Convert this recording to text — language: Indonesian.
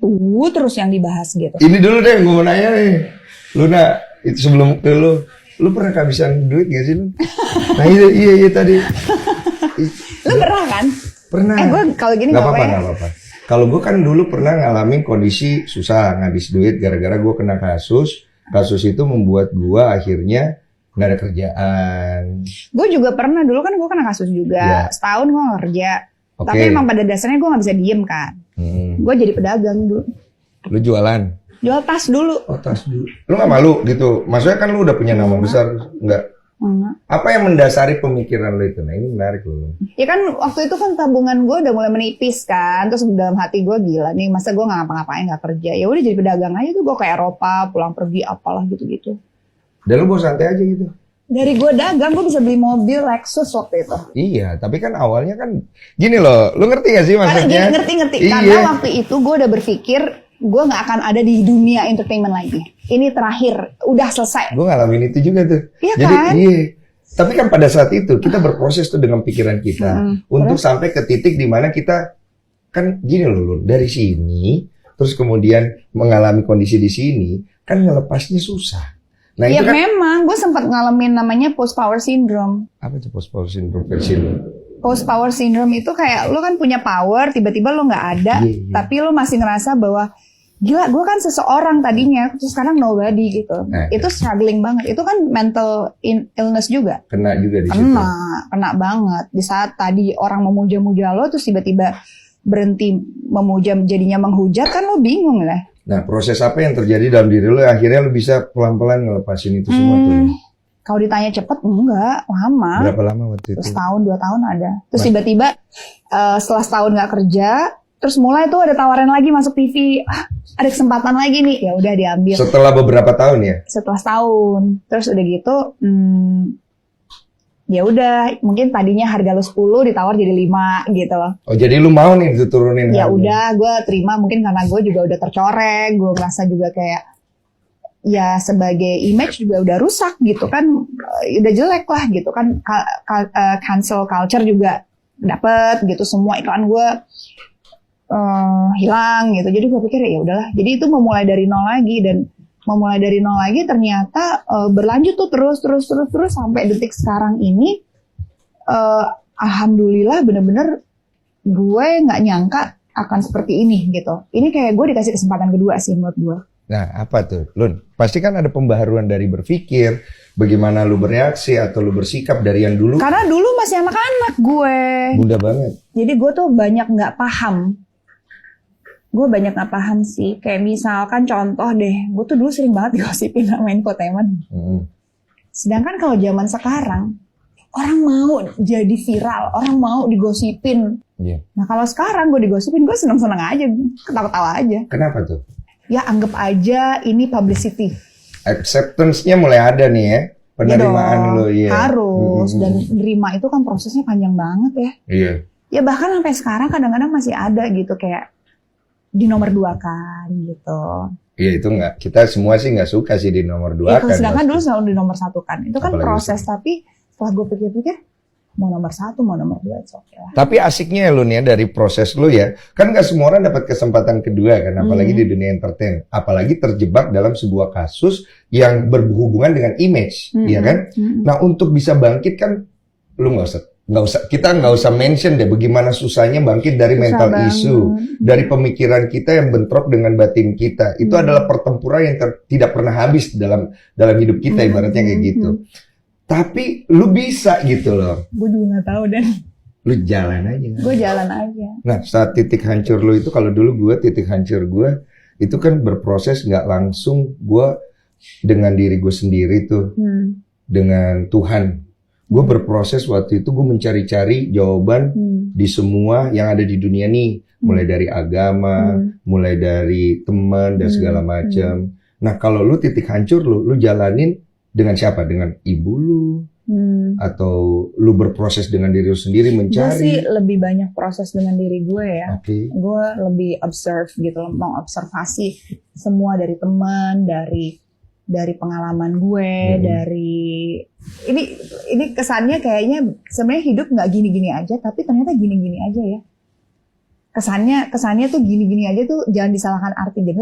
itu terus yang dibahas gitu. Ini dulu deh gue mau nanya nih. Luna, itu sebelum ke lu pernah kehabisan duit gak sih lu? Nah iya tadi. Lu pernah kan? Pernah. Gue kalau gini gak apa-apa. Kalau gue kan dulu pernah ngalamin kondisi susah ngabis duit gara-gara gue kena kasus. Kasus itu membuat gue akhirnya nggak ada kerjaan. Gue juga pernah dulu kan gue kena kasus juga. Setahun gue nggak kerja. Tapi emang pada dasarnya gue nggak bisa diem kan. Gue jadi pedagang dulu. Lu jualan? Jual tas dulu. Oh tas dulu. Lu nggak malu gitu? Maksudnya kan lu udah punya nama besar, nggak? Apa yang mendasari pemikiran lu itu? Nah ini menarik lu. Ya kan waktu itu kan tabungan gue udah mulai menipis kan. Terus dalam hati gue gila nih masa gue nggak ngapa-ngapain nggak kerja. Ya udah jadi pedagang aja tuh gue ke Eropa pulang pergi apalah gitu-gitu. Dan lu bawa santai aja gitu? Dari gue dagang gue bisa beli mobil Lexus waktu itu. Iya tapi kan awalnya kan gini loh. Lu ngerti gak sih maksudnya? Ngerti. Iya. Karena waktu itu gue udah berpikir gue nggak akan ada di dunia entertainment lagi. Ini terakhir, udah selesai. Gue ngalamin itu juga tuh. Iya jadi, kan? Iya. Tapi kan pada saat itu kita berproses tuh dengan pikiran kita untuk sampai ke titik di mana kita kan gini loh, dari sini terus kemudian mengalami kondisi di sini kan ngelepasnya susah. Nah ya itu kan memang gue sempat ngalamin namanya post power syndrome. Apa itu post power syndrome versi lu? Post power syndrome itu kayak lo kan punya power, tiba-tiba lo nggak ada, tapi lo masih ngerasa bahwa gila gue kan seseorang tadinya, terus sekarang nobody gitu. Itu struggling banget. Itu kan mental illness juga. Kena juga di situ. Kena banget. Di saat tadi orang memuja-muja lo, terus tiba-tiba berhenti memuja jadinya menghujat, kan lo bingung lah. Nah proses apa yang terjadi dalam diri lo akhirnya lo bisa pelan-pelan ngelepasin itu semua tuh? Kalau ditanya cepet, enggak, lama. Berapa lama waktu itu? Setahun, 2 tahun ada. Terus tiba-tiba setelah setahun nggak kerja, terus mulai tuh ada tawaran lagi masuk TV. Ada kesempatan lagi nih, ya udah diambil. Setelah beberapa tahun ya? Setelah setahun. Terus udah gitu, ya udah mungkin tadinya harga lo 10 ditawar jadi 5 gitu loh. Oh jadi lu mau nih diturunin? Ya udah, gue terima mungkin karena gue juga udah tercoreng, gue ngerasa juga kayak ya sebagai image juga udah rusak gitu kan, udah jelek lah gitu kan, cancel culture juga dapet gitu, semua iklan gue hilang gitu. Jadi gue pikir ya udahlah, jadi itu memulai dari nol lagi, dan memulai dari nol lagi ternyata berlanjut tuh terus sampai detik sekarang ini. Alhamdulillah bener-bener gue nggak nyangka akan seperti ini gitu. Ini kayak gue dikasih kesempatan kedua sih menurut gue. Nah apa tuh Lun? Pasti kan ada pembaharuan dari berpikir, bagaimana lu bereaksi atau lu bersikap dari yang dulu. Karena dulu masih anak-anak gue. Muda banget. Jadi gue tuh banyak nggak paham. Gue banyak nggak paham sih. Kayak misalkan contoh deh, gue tuh dulu sering banget digosipin sama infotainment. Sedangkan kalau zaman sekarang, orang mau jadi viral, orang mau digosipin. Nah kalau sekarang gue digosipin, gue seneng-seneng aja, ketawa-tawa aja. Kenapa tuh? Ya anggap aja ini publicity. Acceptance-nya mulai ada nih ya, penerimaan ya lo ya. Harus, dan nerima itu kan prosesnya panjang banget ya. Iya. Ya bahkan sampai sekarang kadang-kadang masih ada gitu kayak di nomor 2 kan gitu. Iya itu nggak, kita semua sih nggak suka sih di nomor 2 kan. Sedangkan dulu selalu di nomor 1 kan. Itu kan apalagi proses, tapi setelah gue pikir-pikir, mau nomor 1, mau nomor 2, it's okay lah. Tapi asiknya lu nih ya dari proses lu ya, kan nggak semua orang dapat kesempatan kedua kan, apalagi di dunia entertain, apalagi terjebak dalam sebuah kasus yang berhubungan dengan image, ya kan? Nah untuk bisa bangkit kan, lu kita nggak usah mention deh bagaimana susahnya bangkit dari mental issue, dari pemikiran kita yang bentrok dengan batin kita. Itu adalah pertempuran yang tidak pernah habis dalam hidup kita, ibaratnya kayak gitu. Tapi lu bisa gitu loh. Gue juga gak tahu dan. Lu jalan aja. Gue jalan aja. Nah saat titik hancur lu itu, kalau dulu titik hancur gue itu kan berproses gak langsung gue dengan diri gue sendiri tuh. Dengan Tuhan. Gue berproses waktu itu, gue mencari-cari jawaban di semua yang ada di dunia nih. Mulai dari agama, mulai dari teman dan segala macam. Nah kalau lu titik hancur lu jalanin dengan siapa? Dengan ibu lu? Atau lu berproses dengan diri lu sendiri mencari? Gue sih lebih banyak proses dengan diri gue ya. Gue lebih observe gitu, mengobservasi semua dari teman, dari pengalaman gue, dari ini kesannya kayaknya sebenarnya hidup nggak gini-gini aja, tapi ternyata gini-gini aja ya. kesannya tuh gini-gini aja tuh jangan disalahkan arti. Jadi